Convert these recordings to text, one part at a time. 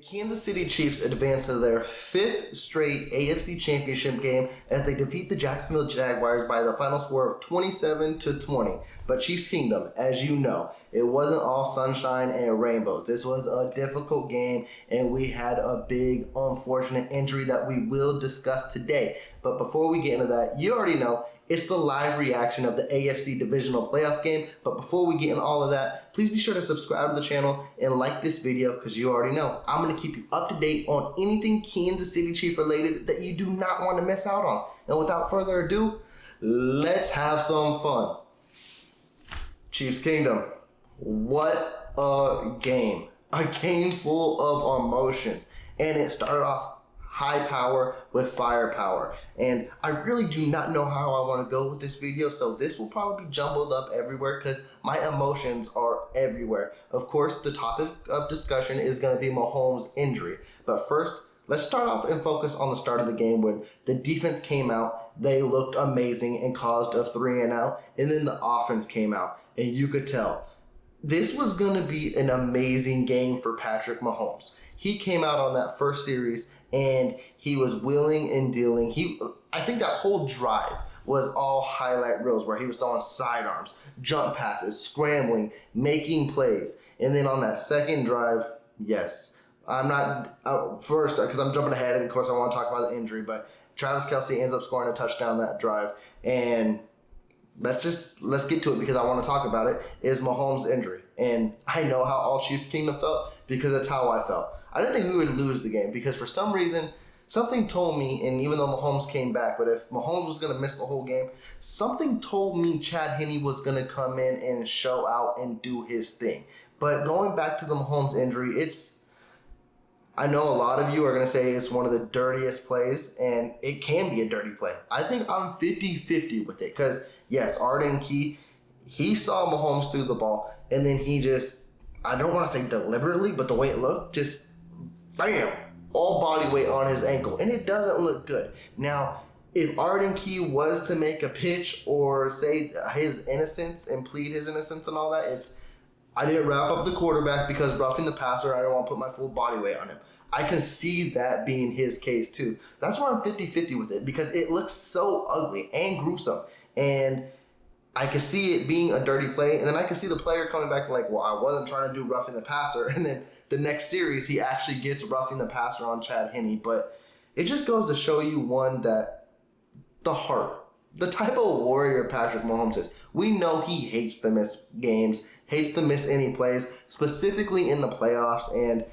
Kansas City Chiefs advance to their 5th straight AFC Championship game as they defeat the Jacksonville Jaguars by the final score of 27-20. But Chiefs Kingdom, as you know, it wasn't all sunshine and rainbows. This was a difficult game, and we had a big, unfortunate injury that we will discuss today. But before we get into that, you already know it's the live reaction of the AFC Divisional Playoff game. But before we get into all of that, please be sure to subscribe to the channel and like this video because you already know I'm going to keep you up to date on anything Kansas City Chief related that you do not want to miss out on. And without further ado, let's have some fun. Chiefs Kingdom, what a game. A game full of emotions. And it started off high power with firepower. And I really do not know how I want to go with this video, so this will probably be jumbled up everywhere because my emotions are everywhere. Of course, the topic of discussion is going to be Mahomes' injury. But first, let's start off and focus on the start of the game when the defense came out. They looked amazing and caused a 3-and-out, and then the offense came out, and you could tell this was going to be an amazing game for Patrick Mahomes. He came out on that first series and he was wheeling and dealing. I think that whole drive was all highlight reels where he was throwing sidearms, jump passes, scrambling, making plays. And then on that second drive, yes, I'm not first because I'm jumping ahead, and of course I want to talk about the injury, but Travis Kelce ends up scoring a touchdown that drive, and let's get to it because I want to talk about it, is Mahomes' injury. And I know how all Chiefs Kingdom felt because that's how I felt. I didn't think we would lose the game because for some reason, something told me, and even though Mahomes came back, but if Mahomes was going to miss the whole game, something told me Chad Henne was going to come in and show out and do his thing. But going back to the Mahomes injury, I know a lot of you are going to say it's one of the dirtiest plays, and it can be a dirty play. I think I'm 50-50 with it because, yes, Arden Key, he saw Mahomes through the ball, and then he just, I don't want to say deliberately, but the way it looked, just bam, all body weight on his ankle, and it doesn't look good. Now, if Arden Key was to make a pitch or say his innocence and plead his innocence and all that, I didn't wrap up the quarterback because roughing the passer, I don't want to put my full body weight on him. I can see that being his case too. That's why I'm 50-50 with it because it looks so ugly and gruesome. And I can see it being a dirty play, and then I can see the player coming back like, well, I wasn't trying to do roughing the passer, and then the next series he actually gets roughing the passer on Chad Henne. But it just goes to show you, one, that the heart, the type of warrior Patrick Mahomes is. We know he hates to miss games, hates to miss any plays, specifically in the playoffs, and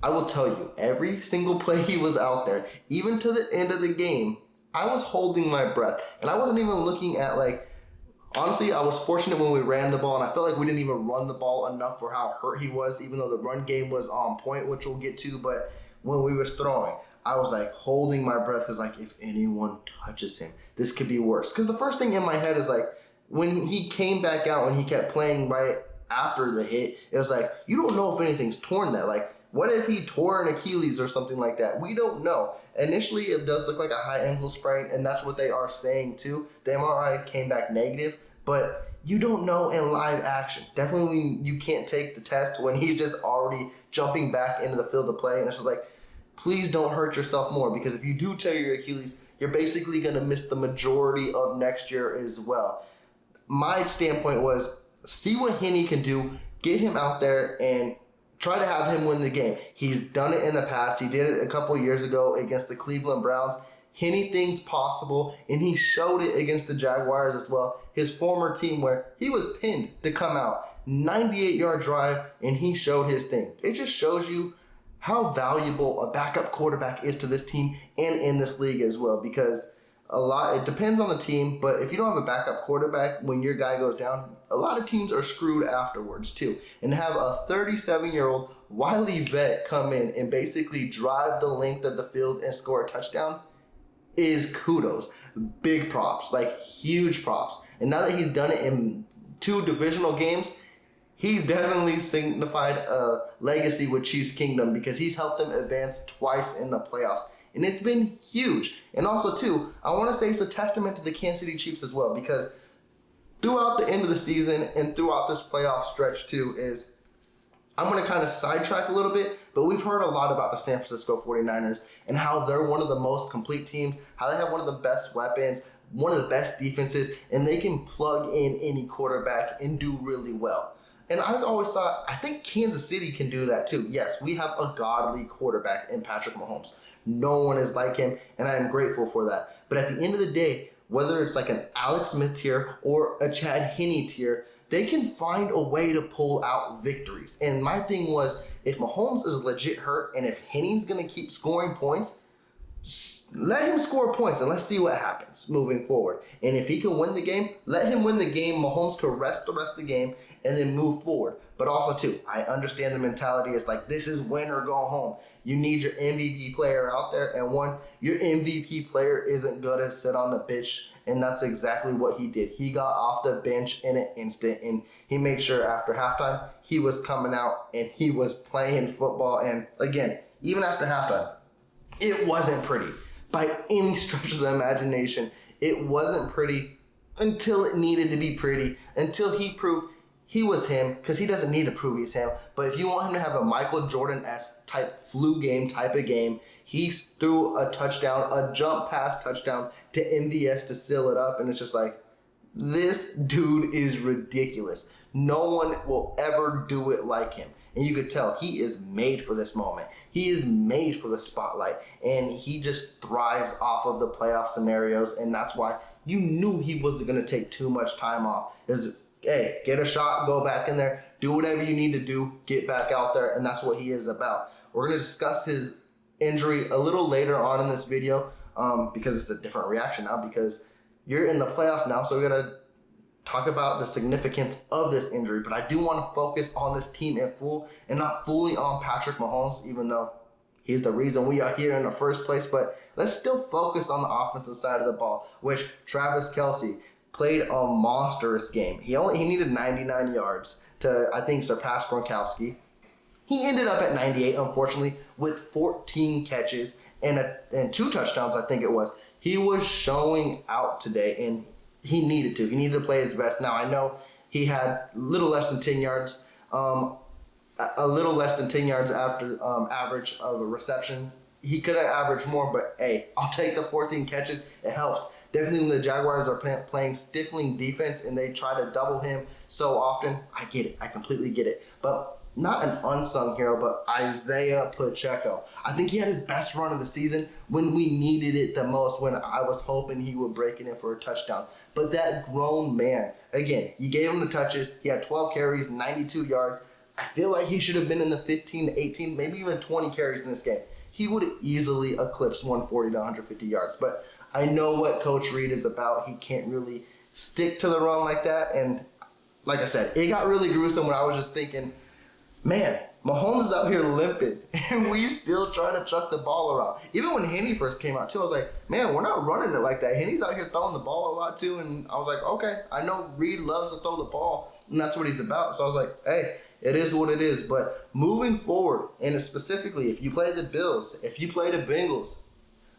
I will tell you, every single play he was out there, even to the end of the game, I was holding my breath, and I wasn't even looking at honestly, I was fortunate when we ran the ball, and I felt like we didn't even run the ball enough for how hurt he was, even though the run game was on point, which we'll get to. But when we was throwing, I was holding my breath because if anyone touches him, this could be worse. Because the first thing in my head is when he came back out and he kept playing right after the hit, it was you don't know if anything's torn there. What if he tore an Achilles or something like that? We don't know. Initially, it does look like a high ankle sprain, and that's what they are saying too. The MRI came back negative, but you don't know in live action. Definitely when you can't take the test when he's just already jumping back into the field of play, and it's just please don't hurt yourself more, because if you do tear your Achilles, you're basically going to miss the majority of next year as well. My standpoint was, see what Henne can do, get him out there, and try to have him win the game. He's done it in the past. He did it a couple years ago against the Cleveland Browns. Anything's possible, and he showed it against the Jaguars as well, his former team, where he was pinned to come out. 98-yard drive, and he showed his thing. It just shows you how valuable a backup quarterback is to this team and in this league as well, because it depends on the team, but if you don't have a backup quarterback when your guy goes down, a lot of teams are screwed afterwards too. And have a 37-year-old wily vet come in and basically drive the length of the field and score a touchdown is kudos. Big props, huge props. And now that he's done it in 2 divisional games, he's definitely signified a legacy with Chiefs Kingdom because he's helped them advance twice in the playoffs. And it's been huge. And also, too, I want to say it's a testament to the Kansas City Chiefs as well, because throughout the end of the season and throughout this playoff stretch, too, is I'm going to kind of sidetrack a little bit, but we've heard a lot about the San Francisco 49ers and how they're one of the most complete teams, how they have one of the best weapons, one of the best defenses, and they can plug in any quarterback and do really well. And I've always thought, I think Kansas City can do that too. Yes, we have a godly quarterback in Patrick Mahomes. No one is like him, and I am grateful for that. But at the end of the day, whether it's like an Alex Smith tier or a Chad Henne tier, they can find a way to pull out victories. And my thing was, if Mahomes is legit hurt and if Henne's going to keep scoring points, let him score points and let's see what happens moving forward. And if he can win the game, let him win the game. Mahomes can rest the rest of the game and then move forward. But also, too, I understand the mentality is like, this is win or go home. You need your MVP player out there. And your MVP player isn't going to sit on the bench. And that's exactly what he did. He got off the bench in an instant, and he made sure after halftime he was coming out and he was playing football. And again, even after halftime, it wasn't pretty by any stretch of the imagination. It wasn't pretty until it needed to be pretty, until he proved he was him, because he doesn't need to prove he's him. But if you want him to have a Michael Jordan-esque type flu game type of game, he threw a touchdown, a jump pass touchdown to MVS to seal it up. And it's just like, this dude is ridiculous. No one will ever do it like him. And you could tell he is made for this moment. He is made for the spotlight. And he just thrives off of the playoff scenarios. And that's why you knew he wasn't going to take too much time off. Hey, get a shot, go back in there, do whatever you need to do, get back out there. And that's what he is about. We're going to discuss his injury a little later on in this video because it's a different reaction now, because you're in the playoffs now, so we're going to talk about the significance of this injury. But I do want to focus on this team in full and not fully on Patrick Mahomes, even though he's the reason we are here in the first place. But let's still focus on the offensive side of the ball, which Travis Kelce played a monstrous game. He needed 99 yards to, I think, surpass Gronkowski. He ended up at 98, unfortunately, with 14 catches and 2 touchdowns, I think it was. He was showing out today, and he needed to. He needed to play his best. Now, I know he had a little less than 10 yards, after average of a reception. He could have averaged more, but hey, I'll take the 14 catches. It helps. Definitely when the Jaguars are playing stifling defense and they try to double him so often, I get it. I completely get it. But not an unsung hero, but Isaiah Pacheco. I think he had his best run of the season when we needed it the most, when I was hoping he would break it in for a touchdown. But that grown man, again, you gave him the touches. He had 12 carries, 92 yards. I feel like he should have been in the 15 to 18, maybe even 20 carries in this game. He would have easily eclipsed 140 to 150 yards. But I know what Coach Reid is about. He can't really stick to the run like that. And like I said, it got really gruesome when I was just thinking, man, Mahomes is out here limping, and we still trying to chuck the ball around. Even when Henne first came out, too, I was like, man, we're not running it like that. Henne's out here throwing the ball a lot, too, and I was like, okay, I know Reid loves to throw the ball, and that's what he's about. So I was like, hey, it is what it is. But moving forward, and specifically, if you play the Bills, if you play the Bengals,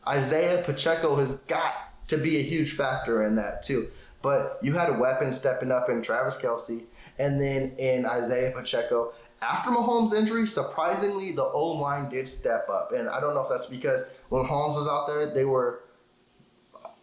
Isaiah Pacheco has got to be a huge factor in that, too. But you had a weapon stepping up in Travis Kelce, and then in Isaiah Pacheco. After Mahomes' injury, surprisingly, the O-line did step up. And I don't know if that's because when Mahomes was out there, they were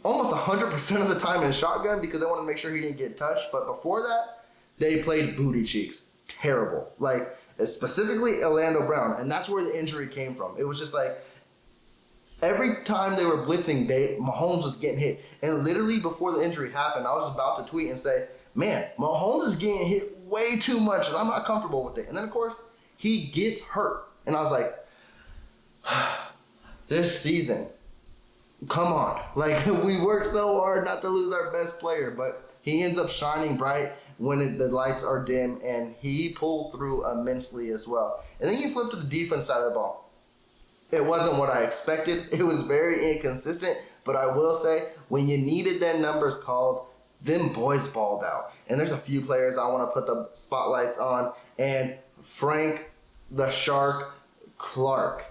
almost 100% of the time in shotgun because they wanted to make sure he didn't get touched. But before that, they played booty cheeks. Terrible. Like, specifically Orlando Brown. And that's where the injury came from. It was just like, every time they were blitzing, Mahomes was getting hit. And literally before the injury happened, I was about to tweet and say, man, Mahomes is getting hit way too much, and I'm not comfortable with it. And then, of course, he gets hurt. And I was like, this season, come on. Like, we worked so hard not to lose our best player, but he ends up shining bright when the lights are dim, and he pulled through immensely as well. And then you flip to the defense side of the ball. It wasn't what I expected. It was very inconsistent, but I will say, when you needed their numbers called, them boys balled out. And there's a few players I want to put the spotlights on. And Frank the Shark Clark.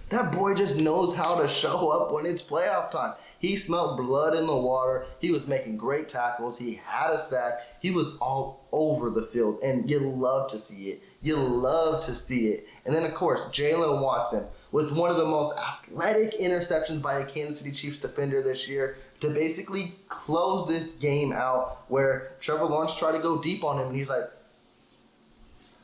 That boy just knows how to show up when it's playoff time. He smelled blood in the water. He was making great tackles. He had a sack. He was all over the field, and you love to see it. You love to see it. And then, of course, Jalen Watson with one of the most athletic interceptions by a Kansas City Chiefs defender this year to basically close this game out, where Trevor Lawrence tried to go deep on him, and he's like,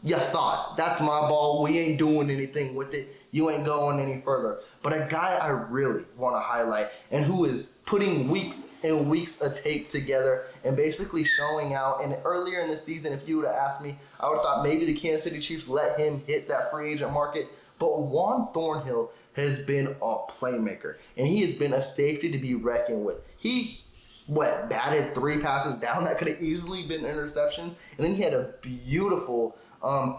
you thought, that's my ball. We ain't doing anything with it. You ain't going any further. But a guy I really want to highlight, and who is putting weeks and weeks of tape together and basically showing out. And earlier in the season, if you would have asked me, I would have thought maybe the Kansas City Chiefs let him hit that free agent market. But Juan Thornhill has been a playmaker, and he has been a safety to be reckoned with. He batted 3 passes down that could have easily been interceptions, and then he had a beautiful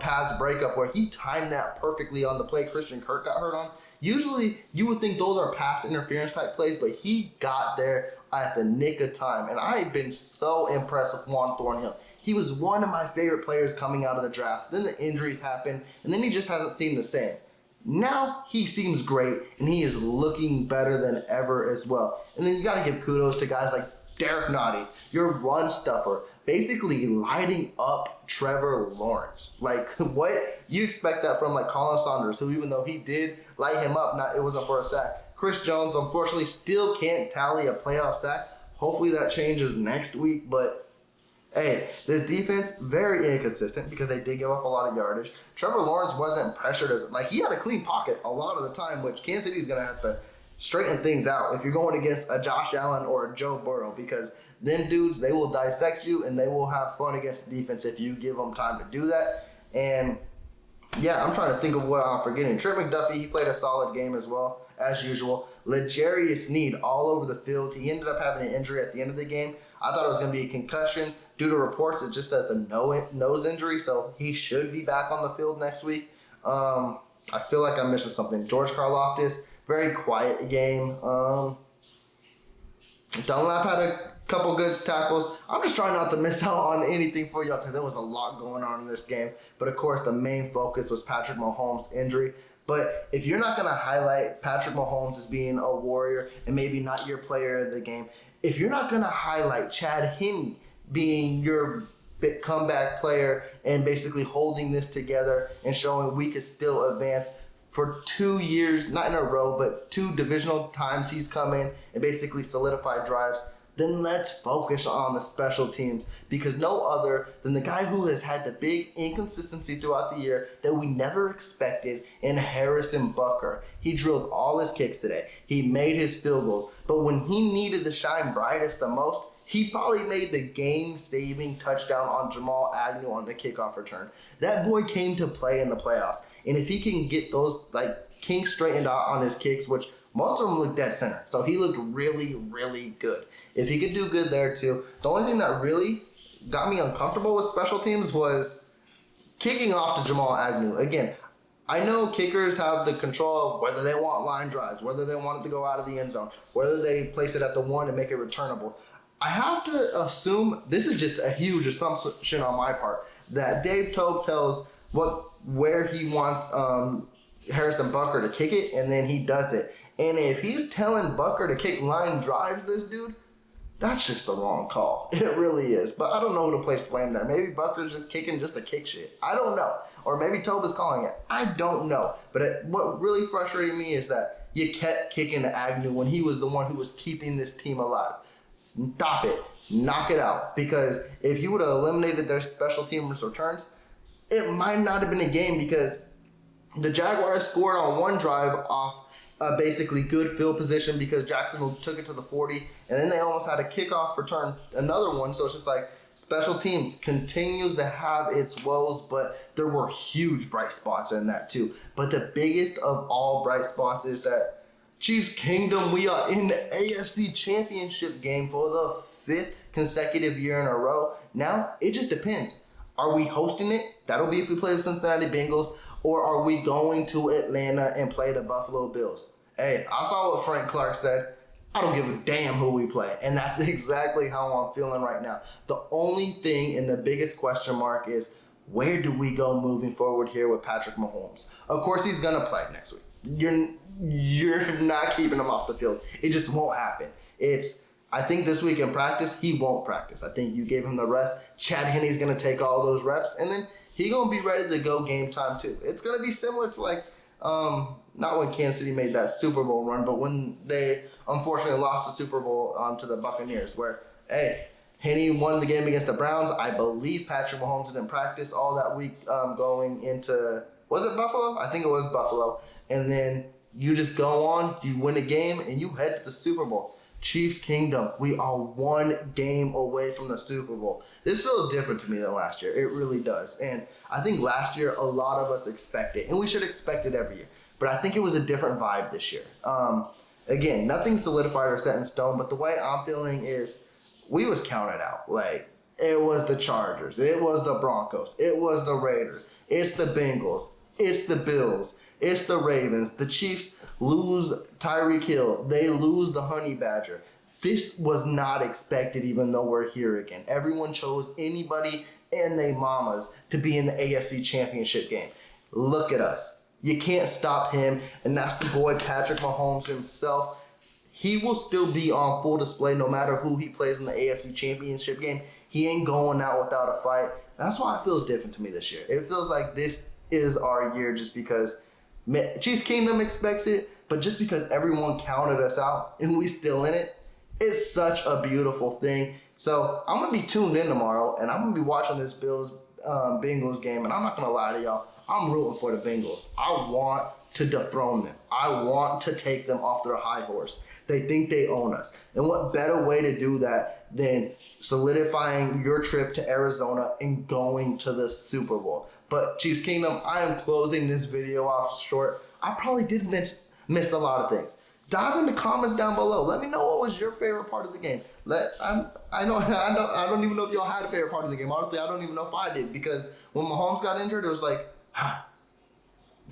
pass breakup where he timed that perfectly on the play Christian Kirk got hurt on. Usually, you would think those are pass interference type plays, but he got there at the nick of time, and I've been so impressed with Juan Thornhill. He was one of my favorite players coming out of the draft. Then the injuries happened, and then he just hasn't seemed the same. Now he seems great, and he is looking better than ever as well. And then you got to give kudos to guys like Derek Nottie, your run stuffer, basically lighting up Trevor Lawrence. Like, what? You expect that from, like, Colin Saunders, who, even though he did light him up, it wasn't for a sack. Chris Jones, unfortunately, still can't tally a playoff sack. Hopefully that changes next week, but hey, this defense, very inconsistent because they did give up a lot of yardage. Trevor Lawrence wasn't pressured he had a clean pocket a lot of the time, which Kansas City is going to have to straighten things out if you're going against a Josh Allen or a Joe Burrow, because them dudes, they will dissect you and they will have fun against the defense if you give them time to do that. And yeah, I'm trying to think of what I'm forgetting. Trent McDuffie, he played a solid game as well, as usual. L'Jarius Sneed all over the field. He ended up having an injury at the end of the game. I thought it was going to be a concussion. Due to reports, it just says a nose injury, so he should be back on the field next week. I feel like I'm missing something. George Karlaftis, very quiet game. Dunlap had a couple good tackles. I'm just trying not to miss out on anything for y'all because there was a lot going on in this game. But, of course, the main focus was Patrick Mahomes' injury. But if you're not going to highlight Patrick Mahomes as being a warrior and maybe not your player of the game, if you're not going to highlight Chad Henne being your comeback player and basically holding this together and showing we could still advance for 2 years, not in a row, but 2 divisional times he's come in and basically solidified drives, then let's focus on the special teams, because no other than the guy who has had the big inconsistency throughout the year that we never expected in Harrison Butker. He drilled all his kicks today. He made his field goals. But when he needed to shine brightest the most, he probably made the game-saving touchdown on Jamal Agnew on the kickoff return. That boy came to play in the playoffs. And if he can get those kinks straightened out on his kicks, which most of them looked dead center. So he looked really, really good. If he could do good there too. The only thing that really got me uncomfortable with special teams was kicking off to Jamal Agnew. Again, I know kickers have the control of whether they want line drives, whether they want it to go out of the end zone, whether they place it at the 1 and make it returnable. I have to assume, this is just a huge assumption on my part, that Dave Toub tells where he wants Harrison Butker to kick it, and then he does it. And if he's telling Butker to kick line drives, this dude, that's just the wrong call. It really is. But I don't know who to place blame there. Maybe Butker's just kicking just to kick shit. I don't know. Or maybe Toub is calling it. I don't know. But what really frustrated me is that you kept kicking to Agnew when he was the one who was keeping this team alive. Stop it. Knock it out. Because if you would have eliminated their special teamers returns, it might not have been a game, because the Jaguars scored on one drive off basically good field position because Jacksonville took it to the 40, and then they almost had a kickoff return, another one. So it's just like special teams continues to have its woes, but there were huge bright spots in that too. But the biggest of all bright spots is that Chiefs Kingdom, we are in the AFC Championship game for the 5th consecutive year in a row. Now, it just depends. Are we hosting it? That'll be if we play the Cincinnati Bengals. Or are we going to Atlanta and play the Buffalo Bills? Hey, I saw what Frank Clark said. I don't give a damn who we play. And that's exactly how I'm feeling right now. The only thing and the biggest question mark is, where do we go moving forward here with Patrick Mahomes? Of course, he's going to play next week. You're not keeping him off the field. It just won't happen. I think this week in practice, he won't practice. I think you gave him the rest. Chad Henne's going to take all those reps, and then he going to be ready to go game time too. It's going to be similar to not when Kansas City made that Super Bowl run, but when they unfortunately lost the Super Bowl to the Buccaneers, where, hey, Henne won the game against the Browns. I believe Patrick Mahomes didn't practice all that week going into, was it Buffalo? I think it was Buffalo. And then you just go on, you win a game, and you head to the Super Bowl. Chiefs Kingdom, we are one game away from the Super Bowl. This feels different to me than last year. It really does. And I think last year a lot of us expected, and we should expect it every year. But I think it was a different vibe this year. Again, nothing solidified or set in stone, but the way I'm feeling is we was counted out. Like, it was the Chargers, it was the Broncos, it was the Raiders, it's the Bengals, it's the Bills, it's the Ravens. The Chiefs lose Tyreek Hill. They lose the Honey Badger. This was not expected, even though we're here again. Everyone chose anybody and their mamas to be in the AFC Championship game. Look at us. You can't stop him, and that's the boy Patrick Mahomes himself. He will still be on full display no matter who he plays in the AFC Championship game. He ain't going out without a fight. That's why it feels different to me this year. It feels like this is our year just because Chiefs Kingdom expects it, but just because everyone counted us out and we still in it, it's such a beautiful thing. So I'm going to be tuned in tomorrow, and I'm going to be watching this Bills-Bengals game, and I'm not going to lie to y'all. I'm rooting for the Bengals. I want to dethrone them. I want to take them off their high horse. They think they own us. And what better way to do that than solidifying your trip to Arizona and going to the Super Bowl? But Chiefs Kingdom, I am closing this video off short. I probably did miss a lot of things. Dive in the comments down below. Let me know what was your favorite part of the game. I don't even know if y'all had a favorite part of the game. Honestly, I don't even know if I did, because when Mahomes got injured, it was like,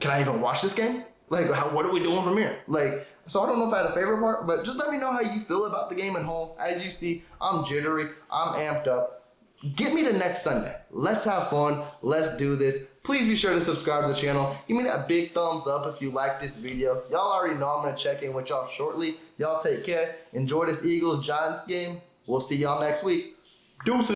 can I even watch this game? Like, what are we doing from here? Like, so I don't know if I had a favorite part, but just let me know how you feel about the game at home. As you see, I'm jittery. I'm amped up. Get me to next Sunday. Let's have fun. Let's do this. Please be sure to subscribe to the channel. Give me that big thumbs up if you like this video. Y'all already know I'm going to check in with y'all shortly. Y'all take care. Enjoy this Eagles-Giants game. We'll see y'all next week. Deuces.